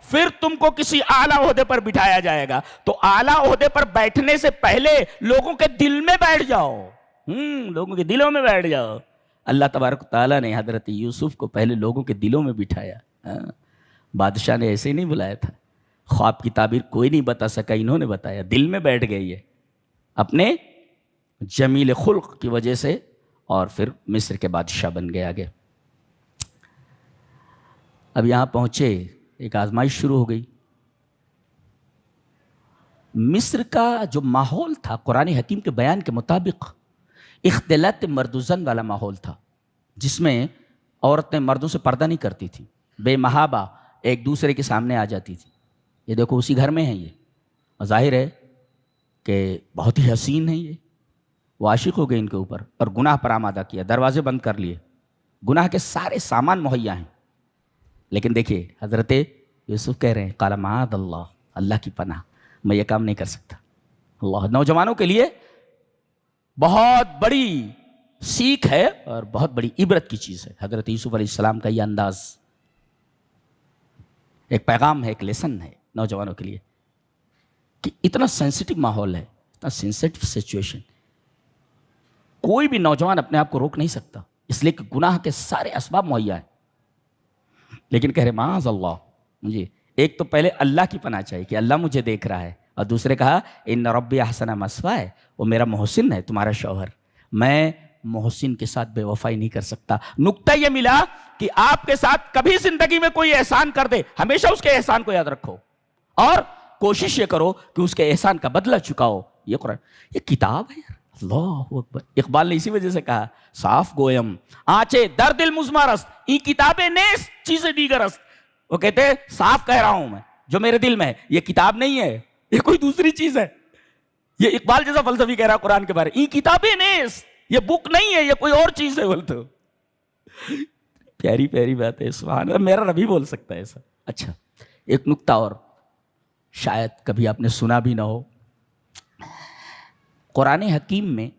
پھر تم کو کسی اعلیٰ عہدے پر بٹھایا جائے گا۔ تو اعلیٰ عہدے پر بیٹھنے سے پہلے لوگوں کے دل میں بیٹھ جاؤ، لوگوں کے دلوں میں بیٹھ جاؤ۔ اللہ تبارک تعالیٰ نے حضرت یوسف کو پہلے لوگوں کے دلوں میں بٹھایا۔ بادشاہ نے ایسے ہی نہیں بلایا تھا، خواب کی تعبیر کوئی نہیں بتا سکا، انہوں نے بتایا، دل میں بیٹھ گئی ہے اپنے جمیل خلق کی وجہ سے، اور پھر مصر کے بادشاہ بن گئے آگے۔ اب یہاں پہنچے، ایک آزمائش شروع ہو گئی۔ مصر کا جو ماحول تھا قرآن حکیم کے بیان کے مطابق اختلاط مرد و زن والا ماحول تھا، جس میں عورتیں مردوں سے پردہ نہیں کرتی تھیں، بے محابہ ایک دوسرے کے سامنے آ جاتی تھی۔ یہ دیکھو اسی گھر میں ہے یہ، اور ظاہر ہے کہ بہت ہی حسین ہے، یہ وہ عاشق ہو گئے ان کے اوپر، اور گناہ پر آمادہ کیا، دروازے بند کر لیے، گناہ کے سارے سامان مہیا ہیں۔ لیکن دیکھیے حضرت یوسف کہہ رہے ہیں قال معاذ اللہ، اللہ کی پناہ، میں یہ کام نہیں کر سکتا۔ اللہ، نوجوانوں کے لیے بہت بڑی سیکھ ہے اور بہت بڑی عبرت کی چیز ہے حضرت یوسف علیہ السلام کا یہ انداز، ایک پیغام ہے، ایک لیسن ہے نوجوانوں کے لیے، کہ اتنا سینسٹیو ماحول ہے، اتنا سینسٹیو سچویشن، کوئی بھی نوجوان اپنے آپ کو روک نہیں سکتا، اس لیے کہ گناہ کے سارے اسباب مہیا ہیں۔ لیکن کہہ رہے معاذ اللہ، مجھے ایک تو پہلے اللہ کی پناہ چاہیے کہ اللہ مجھے دیکھ رہا ہے، اور دوسرے کہا ان ربی احسن مثوائے، وہ میرا محسن ہے، تمہارا شوہر، میں محسن کے ساتھ بے وفائی نہیں کر سکتا۔ نکتہ یہ ملا کہ آپ کے ساتھ کبھی زندگی میں کوئی احسان کر دے، ہمیشہ اس کے احسان کو یاد رکھو، اور کوشش یہ کرو کہ اس کے احسان کا بدلہ چکاؤ۔ یہ قرآن، یہ کتاب ہے یار، اللہ اکبر۔ اقبال نے اسی وجہ سے کہا صاف گویم آنچے در دل مزمارست، ای کتابیں نیست چیزیں دیگرست۔ وہ کہتے ہیں صاف کہہ رہا ہوں میں، جو میرے دل میں ہے یہ کتاب نہیں ہے، یہ کوئی دوسری چیز ہے۔ یہ اقبال جیسا فلسفی کہہ رہا قرآن کے بارے، ای کتابیں نیست، یہ بک نہیں ہے، یہ کوئی اور چیز ہے۔ بولتے پیاری پیاری بات ہے، سبحان اللہ، میرا ربی بول سکتا ہے ایسا۔ اچھا، ایک نکتہ اور شاید کبھی آپ نے سنا بھی نہ ہو، قرآن حکیم میں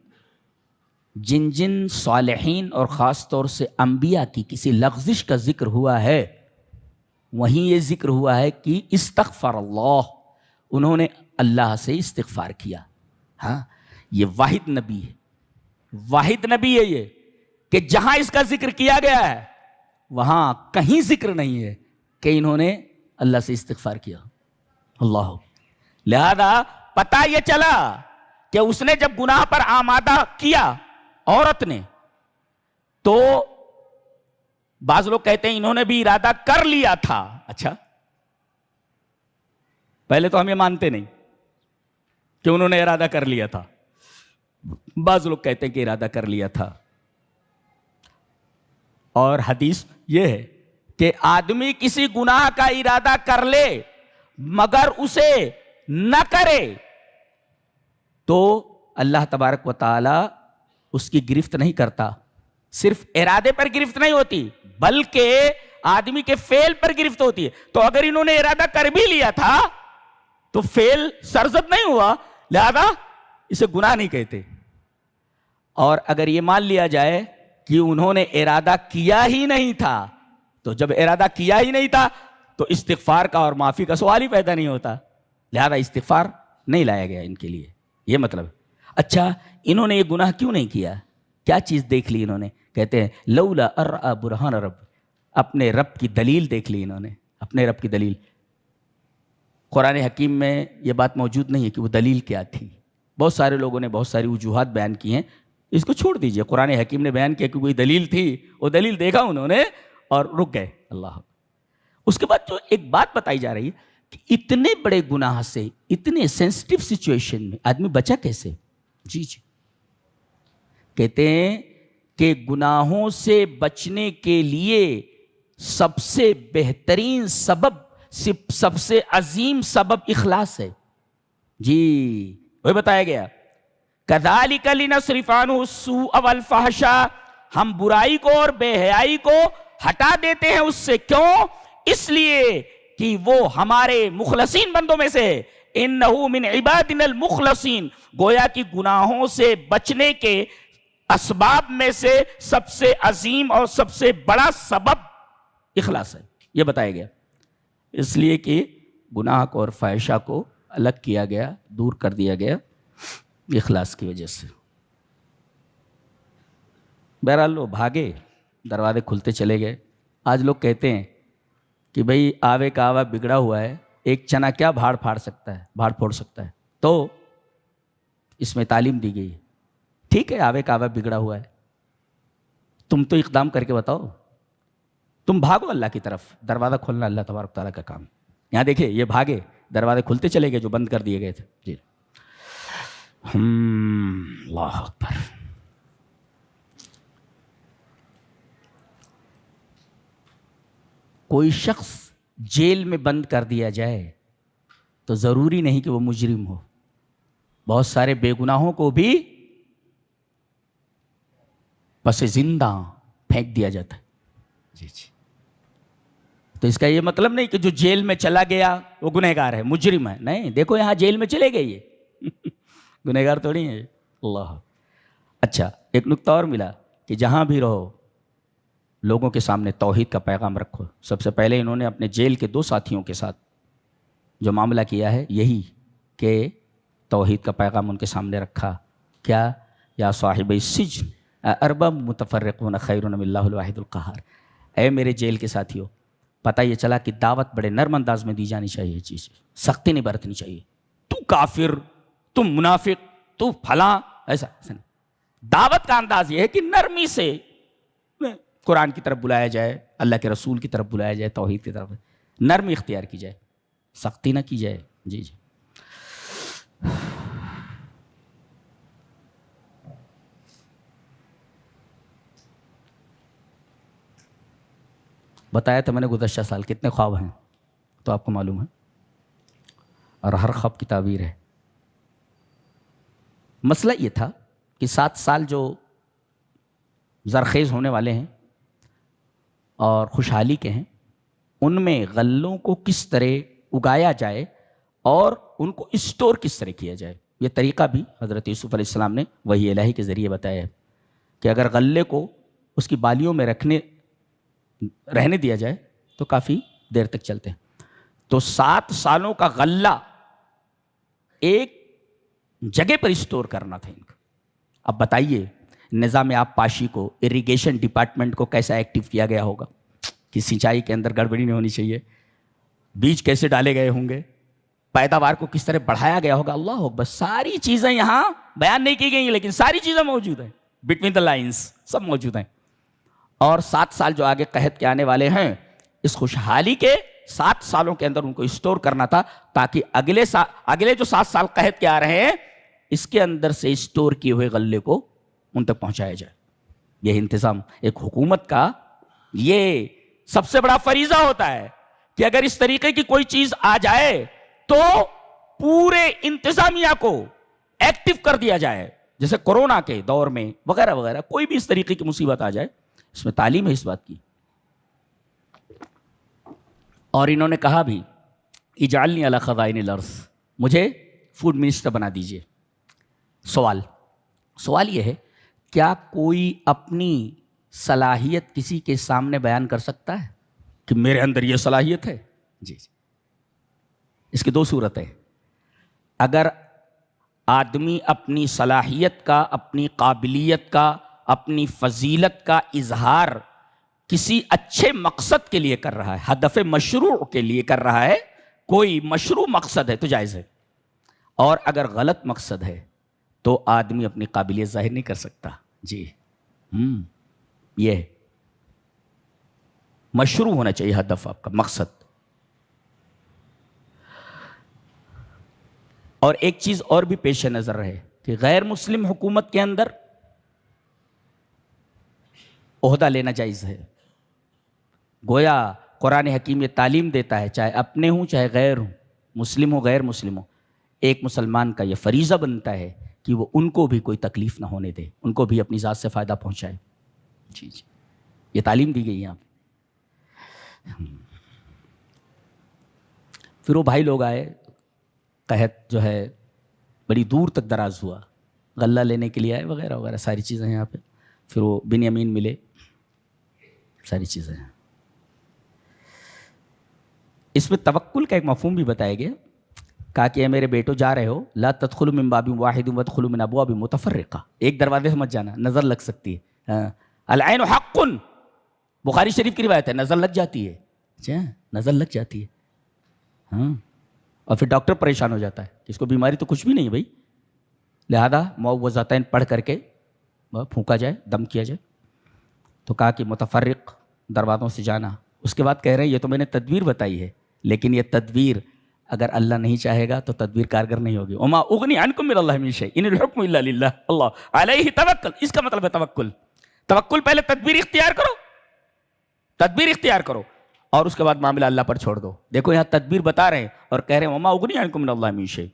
جن جن صالحین اور خاص طور سے انبیاء کی کسی لغزش کا ذکر ہوا ہے، وہیں یہ ذکر ہوا ہے کہ استغفر اللہ، انہوں نے اللہ سے استغفار کیا. ہاں یہ واحد نبی ہے, واحد نبی ہے یہ کہ جہاں اس کا ذکر کیا گیا ہے وہاں کہیں ذکر نہیں ہے کہ انہوں نے اللہ سے استغفار کیا. اللہ, لہذا پتہ یہ چلا کہ اس نے جب گناہ پر آمادہ کیا عورت نے, تو بعض لوگ کہتے ہیں انہوں نے بھی ارادہ کر لیا تھا. اچھا, پہلے تو ہم یہ مانتے نہیں کہ انہوں نے ارادہ کر لیا تھا, بعض لوگ کہتے ہیں کہ ارادہ کر لیا تھا. اور حدیث یہ ہے کہ آدمی کسی گناہ کا ارادہ کر لے مگر اسے نہ کرے تو اللہ تبارک و تعالی اس کی گرفت نہیں کرتا. صرف ارادے پر گرفت نہیں ہوتی بلکہ آدمی کے فعل پر گرفت ہوتی ہے. تو اگر انہوں نے ارادہ کر بھی لیا تھا تو فعل سرزد نہیں ہوا, لہذا اسے گناہ نہیں کہتے. اور اگر یہ مان لیا جائے کہ انہوں نے ارادہ کیا ہی نہیں تھا, تو جب ارادہ کیا ہی نہیں تھا تو استغفار کا اور معافی کا سوال ہی پیدا نہیں ہوتا, لہذا استغفار نہیں لایا گیا ان کے لیے. یہ مطلب. اچھا, انہوں نے یہ گناہ کیوں نہیں کیا؟ کیا چیز دیکھ لی انہوں نے؟ کہتے ہیں لولا ارآ برہان رب, اپنے رب کی دلیل دیکھ لی انہوں نے, اپنے رب کی دلیل. قرآن حکیم میں یہ بات موجود نہیں ہے کہ وہ دلیل کیا تھی. بہت سارے لوگوں نے بہت ساری وجوہات بیان کی ہیں, اس کو چھوڑ دیجئے. قرآن حکیم نے بیان کیا کہ کوئی دلیل تھی, وہ دلیل دیکھا انہوں نے اور رک گئے. اللہ. اس کے بعد جو ایک بات بتائی جا رہی ہے کہ اتنے بڑے گناہ سے, اتنے سینسٹیو سچویشن میں آدمی بچا کیسے؟ جی کہتے ہیں کہ گناہوں سے بچنے کے لیے سب سے بہترین سبب, سب سے عظیم سبب اخلاص ہے. جی وہی بتایا گیا کذالک لنصرف عنہ السوء والفحشاء, ہم برائی کو اور بے حیائی کو ہٹا دیتے ہیں اس سے. کیوں؟ اس لیے کہ وہ ہمارے مخلصین بندوں میں سے ہے. انہ من عبادنا المخلصین, گویا کہ گناہوں سے بچنے کے اسباب میں سے سب سے عظیم اور سب سے بڑا سبب اخلاص ہے. یہ بتایا گیا. اس لیے کہ گناہ کو اور فحشہ کو الگ کیا گیا, دور کر دیا گیا اخلاص کی وجہ سے. بہرحال وہ بھاگے, دروازے کھلتے چلے گئے. آج لوگ کہتے ہیں کہ بھئی آوے کا آوا بگڑا ہوا ہے, ایک چنا کیا بھاڑ پھوڑ سکتا ہے. تو اس میں تعلیم دی گئی ہے. ٹھیک ہے, آوے کا آوا بگڑا ہوا ہے, تم تو اقدام کر کے بتاؤ, تم بھاگو اللہ کی طرف. دروازہ کھولنا اللہ تبارک تعالیٰ کا کام. یہاں دیکھیں یہ بھاگے, دروازے کھلتے چلے گئے جو بند کر دیے گئے تھے. جی اللہ اکبر. کوئی شخص جیل میں بند کر دیا جائے تو ضروری نہیں کہ وہ مجرم ہو. بہت سارے بے گناہوں کو بھی پس زندہ پھینک دیا جاتا ہے. جی تو اس کا یہ مطلب نہیں کہ جو جیل میں چلا گیا وہ گنہگار ہے, مجرم ہے. نہیں, دیکھو یہاں جیل میں چلے گئے یہ گنہگار تھوڑی ہے. اللہ. اچھا, ایک نکتہ اور ملا کہ جہاں بھی رہو لوگوں کے سامنے توحید کا پیغام رکھو. سب سے پہلے انہوں نے اپنے جیل کے 2 ساتھیوں کے ساتھ جو معاملہ کیا ہے یہی کہ توحید کا پیغام ان کے سامنے رکھا. کیا؟ یا صاحب السجن ارباب متفرقون خیر من اللہ الواحد القہار. اے میرے جیل کے ساتھیوں, پتہ یہ چلا کہ دعوت بڑے نرم انداز میں دی جانی چاہیے, چیز سختی نہیں برتنی چاہیے. تو کافر, تم منافق, تو پھلاں, ایسا نہیں. دعوت کا انداز یہ ہے کہ نرمی سے قرآن کی طرف بلایا جائے, اللہ کے رسول کی طرف بلایا جائے, توحید کی طرف نرمی اختیار کی جائے, سختی نہ کی جائے. جی بتایا تھا میں نے گزشتہ سال کتنے خواب ہیں تو آپ کو معلوم ہے, اور ہر خواب کی تعبیر ہے. مسئلہ یہ تھا کہ 7 سال جو زرخیز ہونے والے ہیں اور خوشحالی کے ہیں, ان میں غلوں کو کس طرح اگایا جائے اور ان کو اسٹور کس طرح کیا جائے. یہ طریقہ بھی حضرت یوسف علیہ السلام نے وحی الہی کے ذریعے بتایا ہے کہ اگر غلے کو اس کی بالیوں میں رہنے دیا جائے تو کافی دیر تک چلتے ہیں. تو 7 سالوں کا غلہ ایک جگہ پر اسٹور کرنا تھا ان کو. اب بتائیے نظام آب پاشی کو، اریگیشن ڈپارٹمنٹ کو کیسا ایکٹیو کیا گیا ہوگا کہ سینچائی کے اندر گڑبڑی نہیں ہونی چاہیے، بیج کیسے ڈالے گئے ہوں گے، پیداوار کو کس طرح بڑھایا گیا ہوگا. اللہ اکبر، ساری چیزیں یہاں بیان نہیں کی گئی ہیں لیکن ساری چیزیں موجود ہیں، بٹوین دا لائنز سب موجود ہیں. اور 7 سال جو آگے قحط کے آنے والے ہیں، اس خوشحالی کے 7 سالوں کے اندر ان کو اسٹور کرنا تھا تاکہ اگلے جو 7 سال قحط کے آ رہے ہیں اس کے اندر سے اسٹور کیے ہوئے غلے کو ان تک پہنچایا جائے. یہ انتظام ایک حکومت کا یہ سب سے بڑا فریضہ ہوتا ہے کہ اگر اس طریقے کی کوئی چیز آ جائے تو پورے انتظامیہ کو ایکٹیو کر دیا جائے. جیسے کورونا کے دور میں وغیرہ وغیرہ کوئی بھی اس طریقے کی مصیبت آ جائے، اس میں تعلیم ہے اس بات کی. اور انہوں نے کہا بھی اجعلنی علی خزائن الارض، مجھے فوڈ منسٹر بنا دیجئے. سوال یہ ہے، کیا کوئی اپنی صلاحیت کسی کے سامنے بیان کر سکتا ہے کہ میرے اندر یہ صلاحیت ہے؟ جی. اس کی 2 صورتیں. اگر آدمی اپنی صلاحیت کا، اپنی قابلیت کا، اپنی فضیلت کا اظہار کسی اچھے مقصد کے لیے کر رہا ہے، ہدف مشروع کے لیے کر رہا ہے، کوئی مشروع مقصد ہے تو جائز ہے. اور اگر غلط مقصد ہے تو آدمی اپنی قابلیت ظاہر نہیں کر سکتا. جی یہ مشروع ہونا چاہیے ہدف، آپ کا مقصد. اور ایک چیز اور بھی پیش نظر رہے کہ غیر مسلم حکومت کے اندر عہدہ لینا جائز ہے. گویا قرآن حکیم یہ تعلیم دیتا ہے، چاہے اپنے ہوں چاہے غیر ہوں، مسلم ہو غیر مسلم ہو، ایک مسلمان کا یہ فریضہ بنتا ہے کہ وہ ان کو بھی کوئی تکلیف نہ ہونے دے، ان کو بھی اپنی ذات سے فائدہ پہنچائے. جی یہ تعلیم دی گئی یہاں پہ. پھر وہ بھائی لوگ آئے، قحط جو ہے بڑی دور تک دراز ہوا، غلہ لینے کے لیے آئے وغیرہ وغیرہ ساری چیزیں یہاں پہ. پھر وہ بنیامین ملے، ساری چیزیں. اس میں توکل کا ایک مفہوم بھی بتایا گیا، کہا کہ اے میرے بیٹو جا رہے ہو، لا تدخلوا من باب واحد وادخلوا من ابواب متفرقہ، ایک دروازے سے مت جانا، نظر لگ سکتی ہے. العین حق، بخاری شریف کی روایت ہے، نظر لگ جاتی ہے. اچھا نظر لگ جاتی ہے، ہاں. اور پھر ڈاکٹر پریشان ہو جاتا ہے کہ اس کو بیماری تو کچھ بھی نہیں بھائی، لہذا معوذتین پڑھ کر کے پھونکا جائے، دم کیا جائے. تو کہا کہ متفرق دروازوں سے جانا. اس کے بعد کہہ رہے ہیں یہ تو میں نے تدبیر بتائی ہے، لیکن یہ تدبیر اگر اللہ نہیں چاہے گا تو تدبیر کارگر نہیں ہوگی. وما اغنی عنکم من اللہ من شیء ان الحکم الا للہ اللہ علیہ توکل. اس کا مطلب ہے توکل. توکل پہلے تدبیر اختیار کرو، تدبیر اختیار کرو اور اس کے بعد معاملہ اللہ پر چھوڑ دو. دیکھو یہاں تدبیر بتا رہے ہیں اور کہہ رہے ہیں وما اغنی عنکم من اللہ من شیء.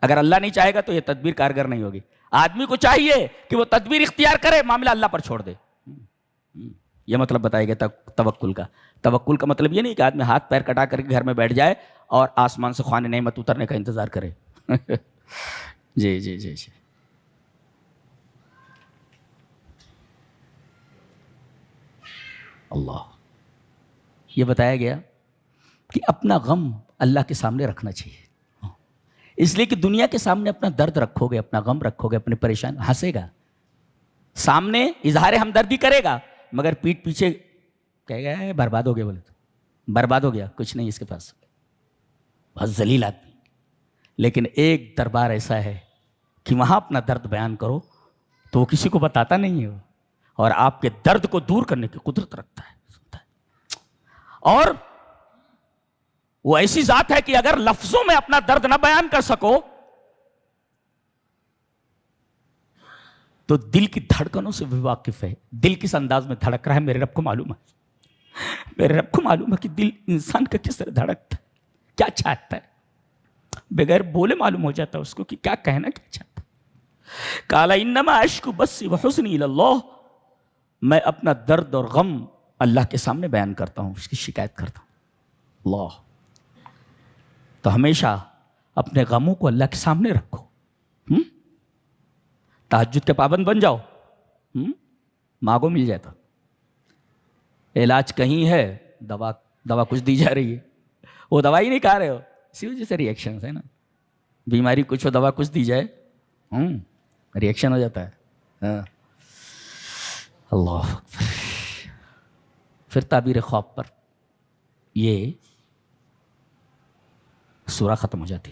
اگر اللہ نہیں چاہے گا تو یہ تدبیر کارگر نہیں ہوگی. آدمی کو چاہیے کہ وہ تدبیر اختیار کرے، معاملہ اللہ پر چھوڑ دے. یہ مطلب بتایا گیا توکل کا. توکل کا مطلب یہ نہیں کہ آدمی ہاتھ پیر کٹا کر کے گھر میں بیٹھ جائے اور آسمان سے خوان نعمت اترنے کا انتظار کرے. جی جی جی جی. اللہ، یہ بتایا گیا کہ اپنا غم اللہ کے سامنے رکھنا چاہیے. اس لیے کہ دنیا کے سامنے اپنا درد رکھو گے، اپنا غم رکھو گے، اپنی پریشان، ہنسے گا، سامنے اظہار ہمدردی کرے گا، مگر پیٹھ پیچھے کہے گا برباد ہو گیا. بولے تو برباد ہو گیا، کچھ نہیں اس کے پاس، بہت ذلیل آدمی. لیکن ایک دربار ایسا ہے کہ وہاں اپنا درد بیان کرو تو وہ کسی کو بتاتا نہیں ہے، اور آپ کے درد کو دور کرنے کی قدرت رکھتا ہے، سنتا ہے. اور وہ ایسی ذات ہے کہ اگر لفظوں میں اپنا درد نہ بیان کر سکو تو دل کی دھڑکنوں سے بھی واقف ہے. دل کس انداز میں دھڑک رہا ہے میرے رب کو معلوم ہے. میرے رب کو معلوم ہے کہ دل انسان کا کس طرح دھڑکتا ہے، کیا چاہتا ہے. بغیر بولے معلوم ہو جاتا ہے اس کو کہ کیا کہنا، کیا چاہتا ہے. قال انما اشکو بثی وحزنی الی اللہ، میں اپنا درد اور غم اللہ کے سامنے بیان کرتا ہوں، اس کی شکایت کرتا ہوں. اللہ، تو ہمیشہ اپنے غموں کو اللہ کے سامنے رکھو. تہجد کے پابند بن جاؤ، مانگو مل جاتا. علاج کہیں ہے، دوا کچھ دی جا رہی ہے، وہ دوائی نہیں کھا رہے ہو، اسی وجہ سے ریئیکشنز ہے نا. بیماری کچھ ہو دوا کچھ دی جائے ریئیکشن ہو جاتا ہے. ہاں اللہ اکبر. پھر تعبیر خواب پر یہ سورہ ختم ہو جاتی.